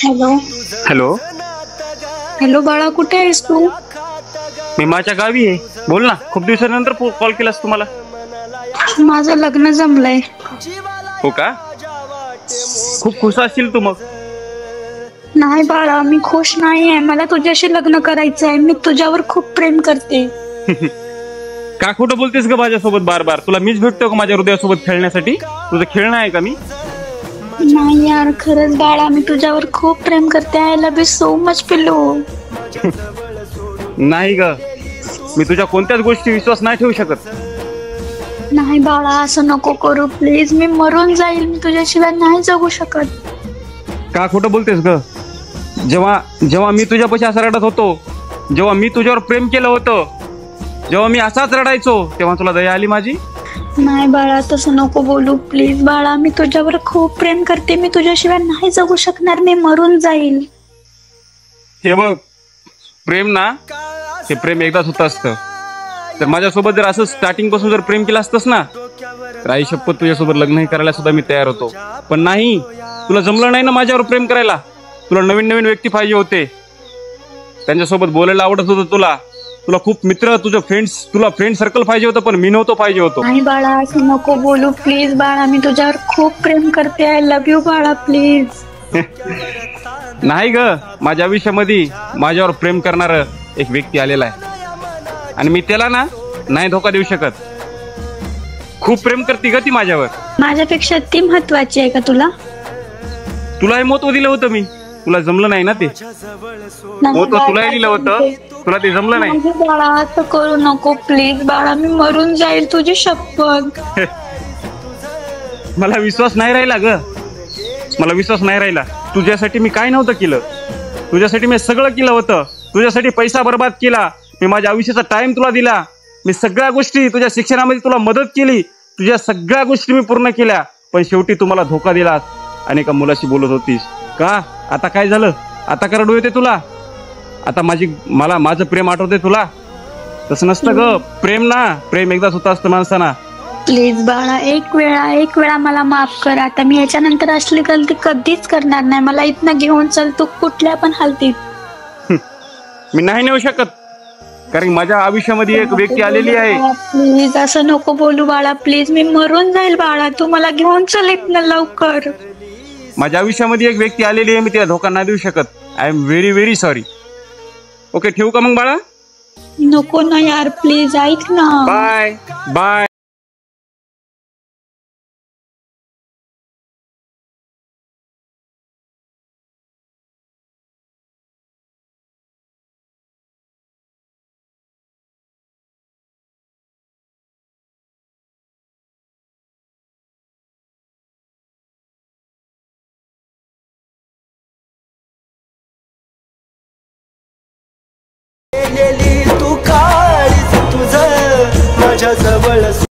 Hello. Hello. Hello बाळा, कुठे आहेस तू? मी माझ्या गावी आहे. बोल ना, खूप दिवसानंतर कॉल केलास तुम्हाला. माझं लग्न जमलंय. हो का? खूप खुश असशील तू मग. नाही बाळा, मी खुश नाही आहे. मला तुझ्याशी लग्न करायचं आहे. मी तुझ्यावर खूप प्रेम करते. का खोटं बोलतेस ग माझ्यासोबत बार बार? तुला मीच भेटतो का माझ्या हृदयासोबत खेळण्यासाठी? तुझं खेळणं आहे का मी? नाही यार, खरंच बाळा, मी तुझ्यावर खूप प्रेम करते. I love you so much पिल्लू. नाही ग, मी तुझ्या कोणत्याच गोष्टी विश्वास नाही ठेवू शकत. नाही बाळा, असं नको करू प्लीज. मी मरून जाईल. मी तुझ्याशिवाय नाही जगू शकत. का खोटं बोलतेस ग? जेव्हा जेव्हा मी तुझ्यापाशी असा रडत होतो, जेव्हा मी तुझ्यावर प्रेम केलं होतं, जेव्हा मी असाच रडायचो, तेव्हा तुला दया आली माझी? नाही बाळा, तसं नको बोलू प्लीज. बाळा, मी तुझ्यावर खूप प्रेम करते. मी तुझ्याशिवाय नाही जगू शकणार. मी मरून जाईल. हे बघ, प्रेम ना, हे प्रेम एकदाच होत असतं. तर माझ्यासोबत जर असं स्टार्टिंग पासून जर प्रेम केलं असतंस ना, तर आई शपथ तुझ्यासोबत लग्नही करायला सुद्धा मी तयार होतो. पण नाही, तुला जमलं नाही ना माझ्यावर प्रेम करायला. तुला नवीन नवीन व्यक्ती पाहिजे होते, त्यांच्यासोबत बोलायला आवडत होतं तुला. तुला खूप मित्र, तुझं फ्रेंड्स, तुला फ्रेंड सर्कल पाहिजे होतं, पण मी नव्हतो पाहिजे होतो. नाही बाळा, असं नको बोलू प्लीज. बाळा, मी तुझ्यावर खूप प्रेम करते. आय लव्ह यू बाळा, प्लीज. नाही ग, माझ्या आयुष्यामध्ये माझ्यावर प्रेम करणार एक व्यक्ती आलेला आहे, आणि मी त्याला ना नाही धोका देऊ शकत. खूप प्रेम करते ग ती माझ्यावर. माझ्यापेक्षा ती महत्वाची आहे का तुला? तुला हे महत्व दिलं होतं मी. तुला जमलं नाही ना ते. महत्व तुलाही दिलं होतं, तुला ते जमलं नाही. बाळा, असं करू नको प्लीज. बाळा, मी मरून जाईल, तुझी शपथ. मला विश्वास नाही राहिला ग, मला विश्वास नाही राहिला. तुझ्यासाठी मी काय नव्हतं केलं. तुझ्यासाठी मी सगळं केलं होतं. तुझ्यासाठी पैसा बर्बाद केला. मी माझ्या आयुष्याचा टाइम तुला दिला. मी सगळ्या गोष्टी, तुझ्या शिक्षणामध्ये तुला मदत केली. तुझ्या सगळ्या गोष्टी मी पूर्ण केल्या. पण शेवटी तुम्हाला धोका दिलास आणि एका मुलाशी बोलत होतीस का? आता काय झालं? आता का रडू येते तुला? आता माझं प्रेम आठवते तुला? तसं नसतं ग प्रेम. ना, प्रेम एकदाच होत असतं माणसाना. प्लीज बाळा, एक वेळा मला माफ कर. आता मी याच्यानंतर असली गलती कधीच करणार नाही. मला इथनं घेऊन चल, तू कुठल्या पण हालतीत. मी नाही नेऊ शकत, कारण माझ्या आयुष्यामध्ये एक व्यक्ती आलेली आहे. प्लीज असं नको बोलू बाळा, प्लीज. मी मरून जाईल बाळा. तू मला घेऊन चल इथनं लवकर. माझ्या आयुष्यामध्ये एक व्यक्ती आलेली आहे, मी तिला धोका नाही देऊ शकत. I am very very sorry. Okay, ठेवू का मग बाळा? नको ना यार, प्लीज ऐक ना. Bye bye. गेलेली